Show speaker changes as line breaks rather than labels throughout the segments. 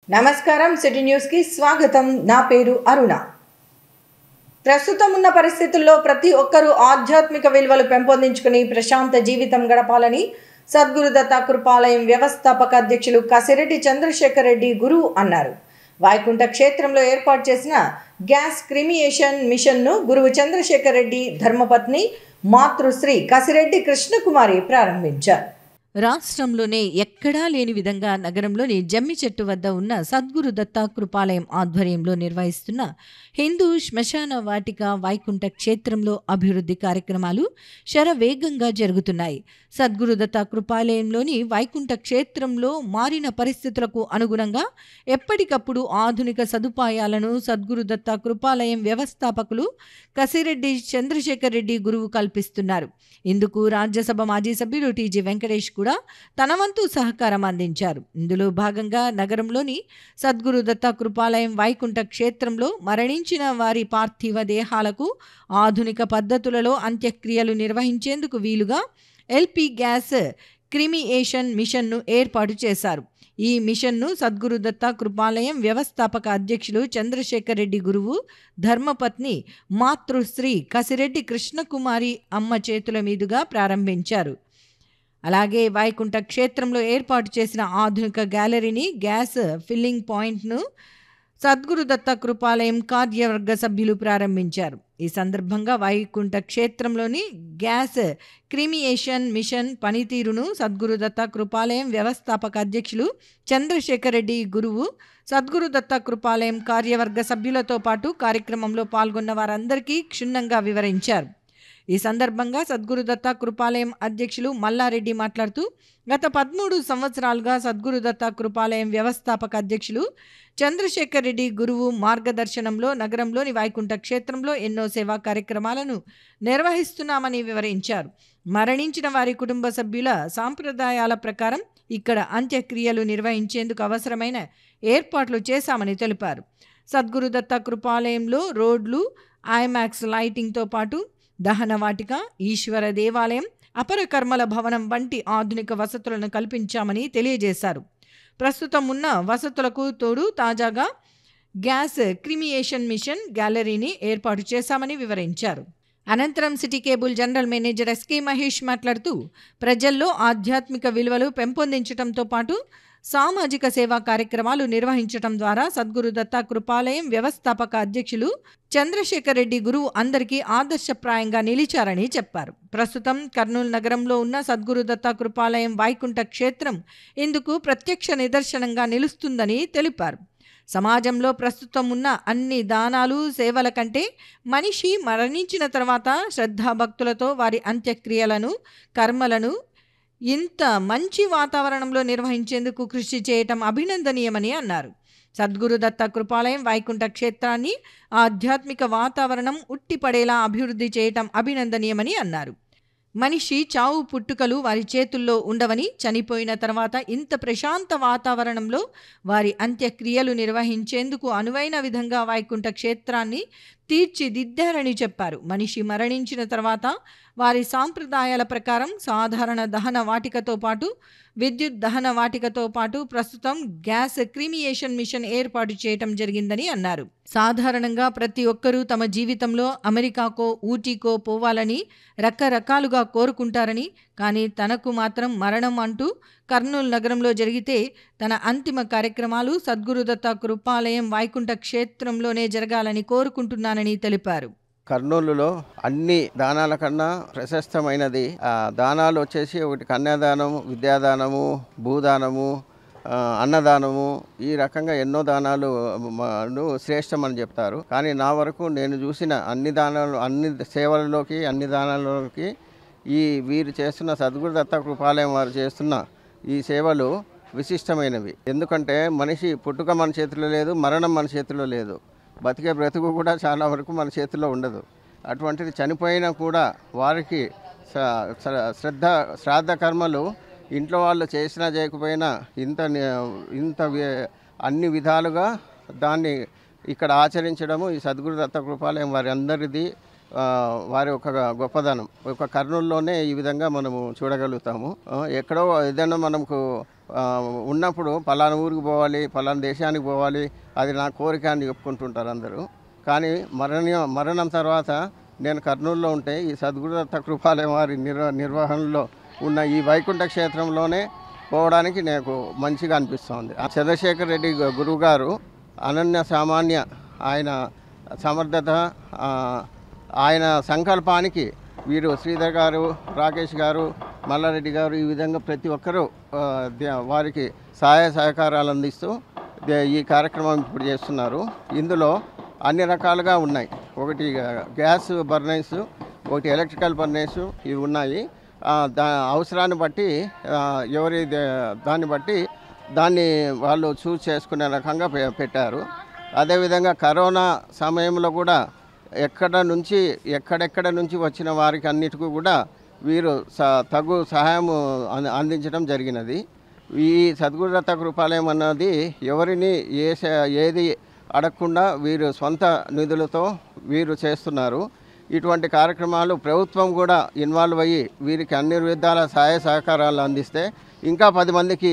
నమస్కారం city news కి స్వాగతం. నా పేరు అరుణ. ప్రస్తుతం ఉన్న పరిస్థితుల్లో ప్రతి ఒక్కరూ ఆధ్యాత్మిక విలువలు పెంపొందించుకుని ప్రశాంత జీవితం గడపాలని సద్గురు దత్త కృపాలయం వ్యవస్థాపక అధ్యక్షులు కసిరెడ్డి చంద్రశేఖర్ రెడ్డి గురువు అన్నారు. వైకుంఠ క్షేత్రంలో ఏర్పాటు చేసిన గ్యాస్ క్రిమియేషన్ మిషన్ను గురువు చంద్రశేఖర్ రెడ్డి ధర్మపత్ని మాతృశ్రీ కసిరెడ్డి కృష్ణకుమారి ప్రారంభించారు.
రాష్ట్రంలోనే ఎక్కడా లేని విధంగా నగరంలోని జమ్మి చెట్టు వద్ద ఉన్న సద్గురు దత్త కృపాలయం ఆధ్వర్యంలో నిర్వహిస్తున్న హిందూ శ్మశాన వాటిక వైకుంఠ క్షేత్రంలో అభివృద్ధి కార్యక్రమాలు శరవేగంగా జరుగుతున్నాయి. సద్గురు దత్త కృపాలయంలోని వైకుంఠ క్షేత్రంలో మారిన పరిస్థితులకు అనుగుణంగా ఎప్పటికప్పుడు ఆధునిక సదుపాయాలను సద్గురు దత్త కృపాలయం వ్యవస్థాపకులు కసిరెడ్డి చంద్రశేఖర్ రెడ్డి గురువు కల్పిస్తున్నారు. ఇందుకు రాజ్యసభ మాజీ సభ్యులు టీజీ వెంకటేష్ కూడా తన వంతు సహకారం అందించారు. ఇందులో భాగంగా నగరంలోని సద్గురు దత్త కృపాలయం వైకుంఠ క్షేత్రంలో మరణించిన వారి పార్థివ దేహాలకు ఆధునిక పద్ధతులలో అంత్యక్రియలు నిర్వహించేందుకు వీలుగా ఎల్పీ గ్యాస్ క్రిమియేషన్ మిషన్ను ఏర్పాటు చేశారు. ఈ మిషన్ను సద్గురు దత్త కృపాలయం వ్యవస్థాపక అధ్యక్షులు చంద్రశేఖర్ రెడ్డి గురువు ధర్మపత్ని మాతృశ్రీ కసిరెడ్డి కృష్ణకుమారి అమ్మ చేతుల మీదుగా ప్రారంభించారు. అలాగే వైకుంఠ క్షేత్రంలో ఏర్పాటు చేసిన ఆధునిక గ్యాలరీని, గ్యాస్ ఫిల్లింగ్ పాయింట్ను సద్గురు దత్త కృపాలయం కార్యవర్గ సభ్యులు ప్రారంభించారు. ఈ సందర్భంగా వైకుంఠ క్షేత్రంలోని గ్యాస్ క్రిమియేషన్ మిషన్ పనితీరును సద్గురు దత్త కృపాలయం వ్యవస్థాపక అధ్యక్షులు చంద్రశేఖర్ రెడ్డి గురువు సద్గురు దత్త కృపాలయం కార్యవర్గ సభ్యులతో పాటు కార్యక్రమంలో పాల్గొన్న వారందరికీ క్షుణ్ణంగా వివరించారు. ఈ సందర్భంగా సద్గురు దత్త కృపాలయం అధ్యక్షులు మల్లారెడ్డి మాట్లాడుతూ గత 13 సంవత్సరాలుగా సద్గురు దత్త కృపాలయం వ్యవస్థాపక అధ్యక్షులు చంద్రశేఖర్ రెడ్డి గురువు మార్గదర్శనంలో నగరంలోని వైకుంఠ క్షేత్రంలో ఎన్నో సేవా కార్యక్రమాలను నిర్వహిస్తున్నామని వివరించారు. మరణించిన వారి కుటుంబ సభ్యుల సాంప్రదాయాల ప్రకారం ఇక్కడ అంత్యక్రియలు నిర్వహించేందుకు అవసరమైన ఏర్పాట్లు చేశామని తెలిపారు. సద్గురు దత్త కృపాలయంలో రోడ్లు, ఐమాక్స్ లైటింగ్తో పాటు దహన వాటిక, ఈశ్వర దేవాలయం, అపర కర్మల భవనం వంటి ఆధునిక వసతులను కల్పించామని తెలియజేశారు. ప్రస్తుతం ఉన్న వసతులకు తోడు తాజాగా గ్యాస్ క్రిమియేషన్ మిషన్ గ్యాలరీని ఏర్పాటు చేశామని వివరించారు. అనంతరం city cable general manager S K Mahesh మాట్లాడుతూ ప్రజల్లో ఆధ్యాత్మిక విలువలు పెంపొందించడంతో పాటు సామాజిక సేవా కార్యక్రమాలు నిర్వహించడం ద్వారా సద్గురు దత్త కృపాలయం వ్యవస్థాపక అధ్యక్షులు చంద్రశేఖర్ రెడ్డి గురువు అందరికీ ఆదర్శప్రాయంగా నిలిచారని చెప్పారు. ప్రస్తుతం కర్నూలు నగరంలో ఉన్న సద్గురు దత్త కృపాలయం వైకుంఠ క్షేత్రం ఇందుకు ప్రత్యక్ష నిదర్శనంగా నిలుస్తుందని తెలిపారు. సమాజంలో ప్రస్తుతం ఉన్న అన్ని దానాలు, సేవల కంటే మనిషి మరణించిన తర్వాత శ్రద్ధాభక్తులతో వారి అంత్యక్రియలను, కర్మలను ఇంత మంచి వాతావరణంలో నిర్వహించేందుకు కృషి చేయటం అభినందనీయమని అన్నారు. సద్గురు దత్త కృపాలయం వైకుంఠ క్షేత్రాన్ని ఆధ్యాత్మిక వాతావరణం ఉట్టిపడేలా అభివృద్ధి చేయటం అభినందనీయమని అన్నారు. మనిషి చావు పుట్టుకలు వారి చేతుల్లో ఉండవని, చనిపోయిన తర్వాత ఇంత ప్రశాంత వాతావరణంలో వారి అంత్యక్రియలు నిర్వహించేందుకు అనువైన విధంగా వైకుంఠ క్షేత్రాన్ని తీర్చిదిద్దారని చెప్పారు. మనిషి మరణించిన తర్వాత వారి సాంప్రదాయాల ప్రకారం సాధారణ దహన వాటికతో పాటు విద్యుత్ దహన వాటికతో పాటు ప్రస్తుతం గ్యాస్ క్రిమియేషన్ మిషన్ ఏర్పాటు చేయటం జరిగిందని అన్నారు. సాధారణంగా ప్రతి ఒక్కరూ తమ జీవితంలో అమెరికాకో, ఊటీకో పోవాలని రకరకాలుగా కోరుకుంటారని, కానీ తనకు మాత్రం మరణం అంటూ కర్నూలు నగరంలో జరిగితే తన అంతిమ కార్యక్రమాలు సద్గురు దత్త కృపాలయం వైకుంఠ క్షేత్రంలోనే జరగాలని కోరుకుంటున్నానని తెలిపారు.
కర్నూలులో అన్ని దానాల కన్నా ప్రశస్తమైనది దానాలు వచ్చేసి ఒకటి కన్యాదానము, విద్యాదానము, భూదానము, అన్నదానము, ఈ రకంగా ఎన్నో దానాలు శ్రేష్టమని చెప్తారు. కానీ నా వరకు నేను చూసిన అన్ని దానాలు, అన్ని సేవలలోకి, అన్ని దానాలలోకి వీరు చేస్తున్న సద్గురు దత్త కృపాలయం వారు చేస్తున్న ఈ సేవలు విశిష్టమైనవి. ఎందుకంటే మనిషి పుట్టుక మన చేతిలో లేదు, మరణం మన చేతిలో లేదు, బతికే బ్రతుకు కూడా చాలా వరకు మన చేతిలో ఉండదు. అటువంటిది చనిపోయినా కూడా వారికి శ్రాద్ధ కర్మలు ఇంట్లో వాళ్ళు చేసినా చేయకపోయినా ఇంత అన్ని విధాలుగా దాన్ని ఇక్కడ ఆచరించడము ఈ సద్గురు దత్త కృపాలయం వారి అందరిది, వారి ఒక గొప్పదనం. ఒక కర్నూలులోనే ఈ విధంగా మనము చూడగలుగుతాము. ఎక్కడో ఏదైనా మనకు ఉన్నప్పుడు పలానా ఊరికి పోవాలి, పలానా దేశానికి పోవాలి, అది నా కోరిక అని చెప్పుకుంటుంటారు అందరూ. కానీ మరణం తర్వాత నేను కర్నూలులో ఉంటే ఈ సద్గురుదత్త కృపాలయం వారి నిర్వహణలో ఉన్న ఈ వైకుంఠ క్షేత్రంలోనే పోవడానికి నాకు మంచిగా అనిపిస్తుంది. చంద్రశేఖర్ రెడ్డి గురువు గారు అనన్య సామాన్య, ఆయన సమర్థత, ఆయన సంకల్పానికి వీరు శ్రీధర్ గారు, రాకేష్ గారు, మల్లారెడ్డి గారు ఈ విధంగా ప్రతి ఒక్కరూ వారికి సహాయ సహకారాలు అందిస్తూ ఈ కార్యక్రమం ఇప్పుడు చేస్తున్నారు. ఇందులో అన్ని రకాలుగా ఉన్నాయి. ఒకటి గ్యాస్ బర్నర్స్, ఒకటి ఎలక్ట్రికల్ బర్నర్స్ ఇవి ఉన్నాయి. అవసరాన్ని బట్టి దాన్ని బట్టి దాన్ని వాళ్ళు చూస్ చేసుకునే రకంగా పెట్టారు. అదేవిధంగా కరోనా సమయంలో కూడా ఎక్కడెక్కడ నుంచి వచ్చిన వారికి అన్నిటికీ కూడా వీరు తగు సహాయం అందించడం జరిగినది. ఈ సద్గురుదత్త కృపాలయం అన్నది ఎవరిని ఏది అడగకుండా వీరు సొంత నిధులతో వీరు చేస్తున్నారు. ఇటువంటి కార్యక్రమాలు ప్రభుత్వం కూడా ఇన్వాల్వ్ అయ్యి వీరికి అన్ని విధాల సహాయ సహకారాలు అందిస్తే ఇంకా 10 మందికి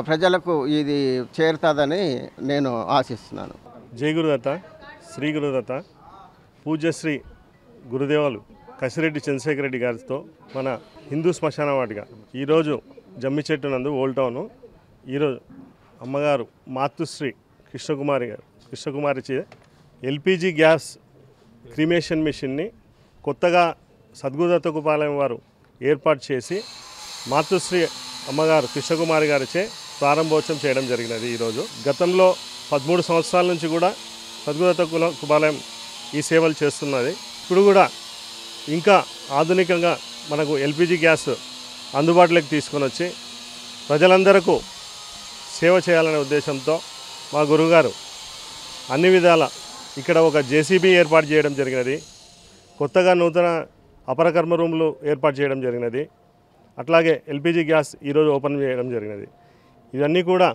ప్రజలకు ఇది చేరుతుందని నేను ఆశిస్తున్నాను.
జై గురుదత్త, శ్రీ గురుదత్త, పూజ్యశ్రీ గురుదేవులు కసిరెడ్డి చంద్రశేఖర్ రెడ్డి గారితో మన హిందూ శ్మశాన వాటిక ఈరోజు జమ్మిచెట్టు నందు ఓల్డ్ టౌను. ఈరోజు అమ్మగారు మాతృశ్రీ కృష్ణకుమారిచే ఎల్పిజి గ్యాస్ క్రిమేషన్ మిషన్ని కొత్తగా సద్గురుదత్త కృపాలయం వారు ఏర్పాటు చేసి మాతృశ్రీ అమ్మగారు కృష్ణకుమారి గారిచే ప్రారంభోత్సవం చేయడం జరిగినది. ఈరోజు గతంలో 13 సంవత్సరాల నుంచి కూడా సద్గురుదత్త కృపాలయం ఈ సేవలు చేస్తున్నది. ఇప్పుడు కూడా ఇంకా ఆధునికంగా మనకు ఎల్పిజి గ్యాస్ అందుబాటులోకి తీసుకొని వచ్చి ప్రజలందరకు సేవ చేయాలనే ఉద్దేశంతో మా గురువుగారు అన్ని విధాల ఇక్కడ ఒక జేసీబీ ఏర్పాటు చేయడం జరిగినది. కొత్తగా నూతన అపరకర్మ రూమ్లు ఏర్పాటు చేయడం జరిగినది. అట్లాగే ఎల్పిజి గ్యాస్ ఈరోజు ఓపెన్ చేయడం జరిగినది. ఇవన్నీ కూడా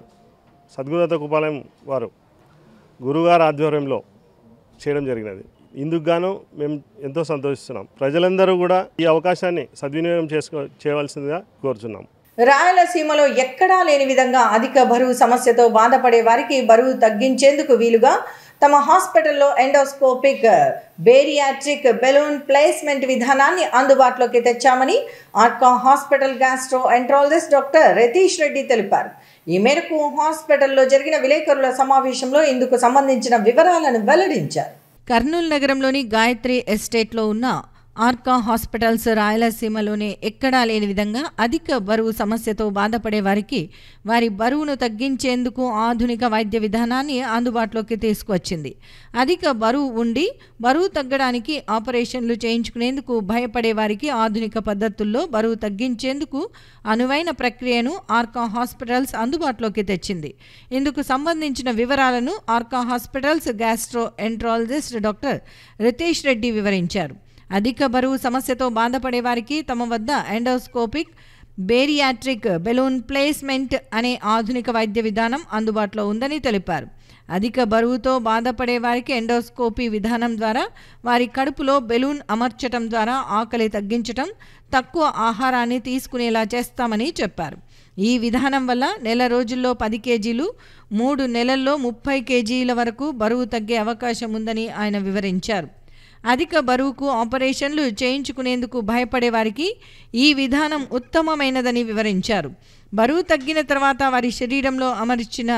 సద్గురుదత్త కృపాలయం వారు గురువుగారు ఆధ్వర్యంలో చేయడం జరిగినది. ఇందుకు గాను మేము ఎంతో సంతోషిస్తున్నాం. ప్రజలందరూ కూడా ఈ అవకాశాన్ని సద్వినియోగం చేయవలసిందిగా కోరుచున్నాం.
రాయలసీమలో ఎక్కడా లేని విధంగా అధిక బరువు సమస్యతో బాధపడే వారికి బరువు తగ్గించేందుకు వీలుగా తమ హాస్పిటల్లో ఎండోస్కోపిక్ బేరియాట్రిక్ బెలూన్ ప్లేస్మెంట్ విధానాన్ని అందుబాటులోకి తెచ్చామని Arka hospital gastroenterologist doctor Ratheesh Reddy తెలిపారు. ఈ మేరకు హాస్పిటల్లో జరిగిన విలేకరుల సమావేశంలో ఇందుకు సంబంధించిన వివరాలను వెల్లడించారు.
కర్నూలు నగరంలోని గాయత్రి ఎస్టేట్లో ఉన్న ఆర్కా హాస్పిటల్స్ రాయలసీమలోనే ఎక్కడా లేని విధంగా అధిక బరువు సమస్యతో బాధపడే వారికి వారి బరువును తగ్గించేందుకు ఆధునిక వైద్య విధానాన్ని అందుబాటులోకి తీసుకువచ్చింది. అధిక బరువు ఉండి బరువు తగ్గడానికి ఆపరేషన్లు చేయించుకునేందుకు భయపడే వారికి ఆధునిక పద్ధతుల్లో బరువు తగ్గించేందుకు అనువైన ప్రక్రియను ఆర్కా హాస్పిటల్స్ అందుబాటులోకి తెచ్చింది. ఇందుకు సంబంధించిన వివరాలను Arka hospitals gastroenterologist doctor Ratheesh Reddy వివరించారు. అధిక బరువు సమస్యతో బాధపడే వారికి తమ వద్ద ఎండోస్కోపిక్ బేరియాట్రిక్ బెలూన్ ప్లేస్మెంట్ అనే ఆధునిక వైద్య విధానం అందుబాటులో ఉందని తెలిపారు. అధిక బరువుతో బాధపడే వారికి ఎండోస్కోపీ విధానం ద్వారా వారి కడుపులో బెలూన్ అమర్చటం ద్వారా ఆకలి తగ్గించటం, తక్కువ ఆహారాన్ని తీసుకునేలా చేస్తామని చెప్పారు. ఈ విధానం వల్ల నెల రోజుల్లో 10 కేజీలు, 3 నెలల్లో 30 కేజీల వరకు బరువు తగ్గే అవకాశం ఉందని ఆయన వివరించారు. అధిక బరువుకు ఆపరేషన్లు చేయించుకునేందుకు భయపడే వారికి ఈ విధానం ఉత్తమమైనదని వివరించారు. బరువు తగ్గిన తర్వాత వారి శరీరంలో అమర్చిన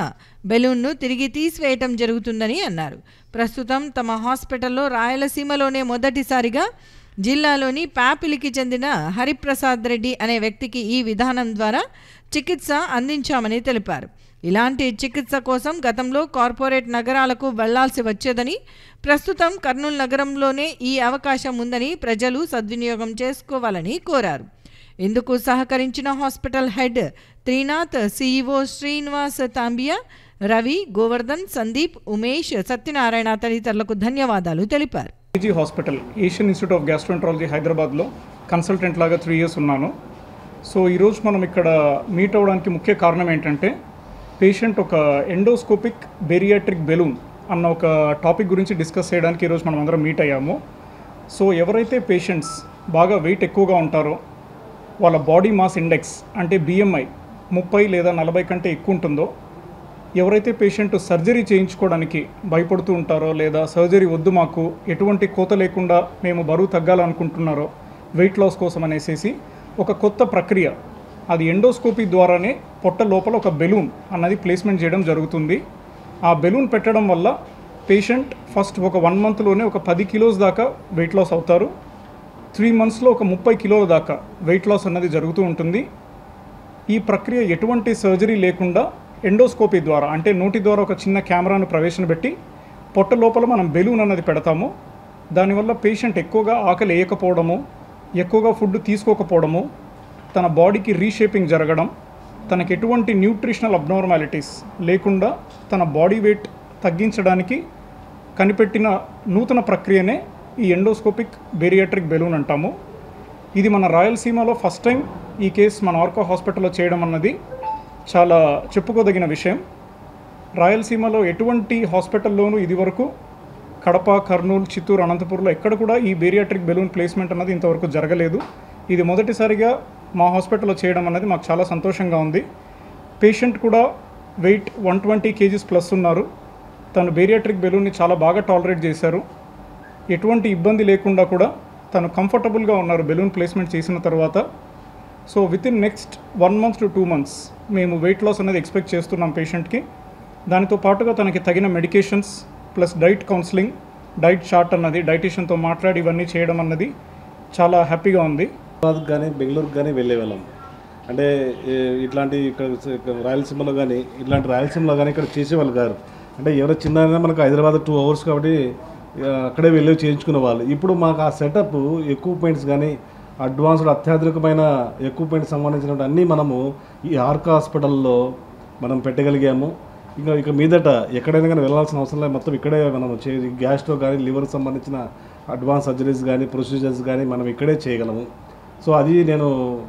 బెలూన్ను తిరిగి తీసివేయటం జరుగుతుందని అన్నారు. ప్రస్తుతం తమ హాస్పిటల్లో రాయలసీమలోనే మొదటిసారిగా జిల్లాలోని పాపిలికి చెందిన హరిప్రసాద్ రెడ్డి అనే వ్యక్తికి ఈ విధానం ద్వారా చికిత్స అందించామని తెలిపారు. ఇలాంటి చికిత్స కోసం గతంలో కార్పొరేట్ నగరాలకు వెళ్లాల్సి వచ్చేదని, ప్రస్తుతం కర్నూలు నగరంలోనే ఈ అవకాశం ఉందని ప్రజలు సద్వినియోగం చేసుకోవాలని కోరారు. ఇందుకు సహకరించిన hospital head Trinath, CEO Srinivas Tambia, Ravi, Govardhan, Sandeep, Umesh, Satyanarayana తదితరులకు ధన్యవాదాలు తెలిపారు.
Hospital Asian institute of gastroenterology హైదరాబాద్లో కన్సల్టెంట్ లాగా 3 years ఉన్నాను. సో ఈరోజు మనం ఇక్కడ మీట్ అవ్వడానికి ముఖ్య కారణం ఏంటంటే, పేషెంట్ ఒక ఎండోస్కోపిక్ బేరియాట్రిక్ బెలూన్ అన్న ఒక టాపిక్ గురించి డిస్కస్ చేయడానికి ఈరోజు మనం అందరం మీట్ అయ్యాము. సో ఎవరైతే పేషెంట్స్ బాగా వెయిట్ ఎక్కువగా ఉంటారో, వాళ్ళ బాడీ మాస్ ఇండెక్స్ అంటే BMI 30 లేదా 40 కంటే ఎక్కువ ఉంటుందో, ఎవరైతే పేషెంట్ సర్జరీ చేయించుకోవడానికి భయపడుతూ ఉంటారో లేదా సర్జరీ వద్దు మాకు ఎటువంటి కోత లేకుండా మేము బరువు తగ్గాలనుకుంటున్నారో వెయిట్ లాస్ కోసం అనేసి ఒక కొత్త ప్రక్రియ, అది ఎండోస్కోపీ ద్వారానే పొట్ట లోపల ఒక బెలూన్ అన్నది ప్లేస్మెంట్ చేయడం జరుగుతుంది. ఆ బెలూన్ పెట్టడం వల్ల పేషెంట్ ఫస్ట్ ఒక 1 మంత్లోనే ఒక 10 కిలోస్ దాకా వెయిట్ లాస్ అవుతారు. 3 మంత్స్లో ఒక 30 కిలోల దాకా వెయిట్ లాస్ అన్నది జరుగుతూ ఉంటుంది. ఈ ప్రక్రియ ఎటువంటి సర్జరీ లేకుండా ఎండోస్కోపీ ద్వారా, అంటే నోటి ద్వారా ఒక చిన్న కెమెరాను ప్రవేశపెట్టి పొట్ట లోపల మనం బెలూన్ అన్నది పెడతాము. దానివల్ల పేషెంట్ ఎక్కువగా ఆకలి వేయకపోవడము, ఎక్కువగా ఫుడ్ తీసుకోకపోవడము, తన బాడీకి రీషేపింగ్ జరగడం, తనకి ఎటువంటి న్యూట్రిషనల్ అబ్నార్మాలిటీస్ లేకుండా తన బాడీ వెయిట్ తగ్గించడానికి కనిపెట్టిన నూతన ప్రక్రియనే ఈ ఎండోస్కోపిక్ బేరియాట్రిక్ బెలూన్ అంటాము. ఇది మన రాయలసీమలో ఫస్ట్ టైం ఈ కేసు మన ఆర్కా హాస్పిటల్లో చేయడం అన్నది చాలా చెప్పుకోదగిన విషయం. రాయలసీమలో ఎటువంటి హాస్పిటల్లోనూ ఇదివరకు కడప, కర్నూలు, చిత్తూరు, అనంతపురంలో ఎక్కడ కూడా ఈ బేరియాట్రిక్ బెలూన్ ప్లేస్మెంట్ అన్నది ఇంతవరకు జరగలేదు. ఇది మొదటిసారిగా మా హాస్పిటల్లో చేయడం అన్నది మాకు చాలా సంతోషంగా ఉంది. పేషెంట్ కూడా వెయిట్ 120 kgs ప్లస్ ఉన్నారు. తను బేరియాట్రిక్ బెలూన్ని చాలా బాగా టాలరేట్ చేశారు. ఎటువంటి ఇబ్బంది లేకుండా కూడా తను కంఫర్టబుల్గా ఉన్నారు బెలూన్ ప్లేస్మెంట్ చేసిన తర్వాత. So within next 1 month to 2 months మేము వెయిట్ లాస్ అనేది ఎక్స్పెక్ట్ చేస్తున్నాం పేషెంట్కి. దానితో పాటుగా తనకి తగిన medications plus diet counselling, diet chart అన్నది డైటీషియన్తో మాట్లాడి ఇవన్నీ చేయడం అన్నది చాలా హ్యాపీగా ఉంది.
హైదరాబాద్ కానీ బెంగళూరుకు కానీ వెళ్ళే వాళ్ళం. అంటే ఇట్లాంటి ఇక్కడ రాయలసీమలో కానీ రాయలసీమలో కానీ ఇక్కడ చేసేవాళ్ళు గారు. అంటే ఎవరో చిన్న మనకు హైదరాబాద్ 2 hours కాబట్టి అక్కడే వెళ్ళి చేయించుకునే వాళ్ళు. ఇప్పుడు మాకు ఆ సెటప్, ఎక్విప్మెంట్స్ కానీ అడ్వాన్స్డ్ అత్యాధునికమైన ఎక్విప్మెంట్ సంబంధించినటువంటి అన్నీ మనము ఈ ఆర్కా హాస్పిటల్లో మనం పెట్టగలిగాము. ఇక మీదట ఎక్కడైనా కానీ వెళ్ళాల్సిన అవసరం లేదు. మొత్తం ఇక్కడే మనం గ్యాస్ట్రో కానీ లివర్ సంబంధించిన అడ్వాన్స్ సర్జరీస్ కానీ ప్రొసీజర్స్ కానీ మనం ఇక్కడే చేయగలము. సో అది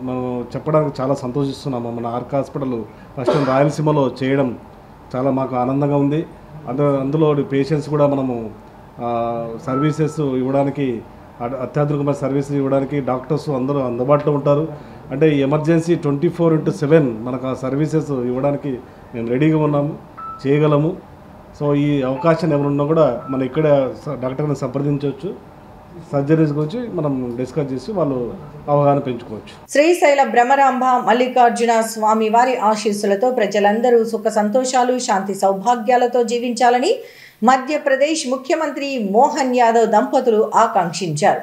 మనం చెప్పడానికి చాలా సంతోషిస్తున్నాము. మన ఆర్కా హాస్పిటల్ ఫస్ట్ టైం రాయలసీమలో చేయడం చాలా మాకు ఆనందంగా ఉంది. అందులో పేషెంట్స్ కూడా మనము సర్వీసెస్ ఇవ్వడానికి, అత్యాధునికమైన సర్వీసెస్ ఇవ్వడానికి డాక్టర్స్ అందరూ అందుబాటులో ఉంటారు. అంటే ఎమర్జెన్సీ 24/7 మనకు ఆ సర్వీసెస్ ఇవ్వడానికి మేము రెడీగా ఉన్నాము, చేయగలము. సో ఈ అవకాశం ఎవరున్నా కూడా మనం ఇక్కడ డాక్టర్ని సంప్రదించవచ్చు. సర్జరీస్ గురించి మనం డిస్కస్ చేసి వాళ్ళు అవగాహన పెంచుకోవచ్చు.
శ్రీశైల భ్రమరాంబ మల్లికార్జున స్వామి వారి ఆశీస్సులతో ప్రజలందరూ సుఖ సంతోషాలు, శాంతి సౌభాగ్యాలతో జీవించాలని మధ్యప్రదేశ్ ముఖ్యమంత్రి మోహన్ యాదవ్ దంపతులు ఆకాంక్షించారు.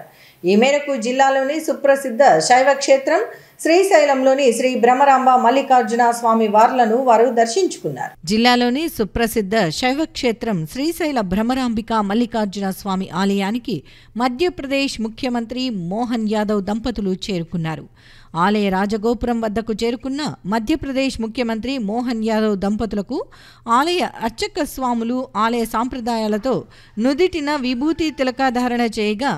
ఈ మేరకు జిల్లాలోని సుప్రసిద్ధ శైవ క్షేత్రం శ్రీశైలంలోని శ్రీ భ్రమరాంబ మల్లికార్జున స్వామి వార్లను వారు దర్శించుకున్నారు.
జిల్లాలోని సుప్రసిద్ధ శైవ క్షేత్రం శ్రీశైల భ్రమరాంబిక మల్లికార్జున స్వామి ఆలయానికి మధ్యప్రదేశ్ ముఖ్యమంత్రి మోహన్ యాదవ్ దంపతులు చేరుకున్నారు. ఆలయ రాజగోపురం వద్దకు చేరుకున్న మధ్యప్రదేశ్ ముఖ్యమంత్రి మోహన్ యాదవ్ దంపతులకు ఆలయ అర్చక స్వాములు ఆలయ సాంప్రదాయాలతో నుదిటిన విభూతి తిలకాధారణ చేయగా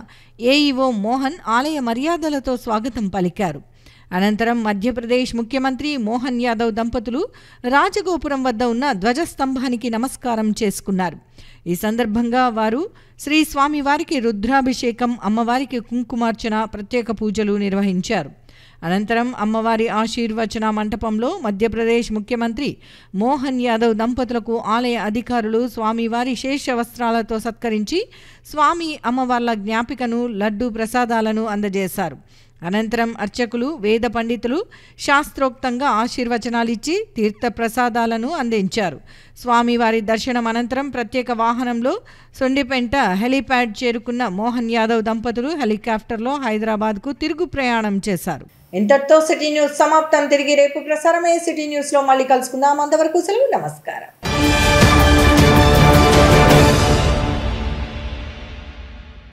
ఏఈఓ మోహన్ ఆలయ మర్యాదలతో స్వాగతం పలికారు. అనంతరం మధ్యప్రదేశ్ ముఖ్యమంత్రి మోహన్ యాదవ్ దంపతులు రాజగోపురం వద్ద ఉన్న ధ్వజస్తంభానికి నమస్కారం చేసుకున్నారు. ఈ సందర్భంగా వారు శ్రీ స్వామివారికి రుద్రాభిషేకం, అమ్మవారికి కుంకుమార్చన, ప్రత్యేక పూజలు నిర్వహించారు. అనంతరం అమ్మవారి ఆశీర్వచన మంటపంలో మధ్యప్రదేశ్ ముఖ్యమంత్రి మోహన్ యాదవ్ దంపతులకు ఆలయ అధికారులు స్వామివారి శేష వస్త్రాలతో సత్కరించి స్వామి అమ్మవార్ల జ్ఞాపికను, లడ్డు ప్రసాదాలను అందజేశారు. అనంతరం అర్చకులు, వేద పండితులు శాస్త్రోక్తంగా ఆశీర్వచనాలిచ్చి తీర్థ ప్రసాదాలను అందించారు. స్వామివారి దర్శనం అనంతరం ప్రత్యేక వాహనంలో సొండిపెంట హెలీప్యాడ్ చేరుకున్న మోహన్ యాదవ్ దంపతులు హెలికాప్టర్లో హైదరాబాద్కు తిరుగు ప్రయాణం చేశారు.
ఇంతటితో సిటీ న్యూస్ సమాప్తం. తిరిగి రేపు ప్రసారమయ్యే సిటీ న్యూస్లో మళ్ళీ కలుసుకుందాం. అంతవరకు సెలవు, నమస్కారం.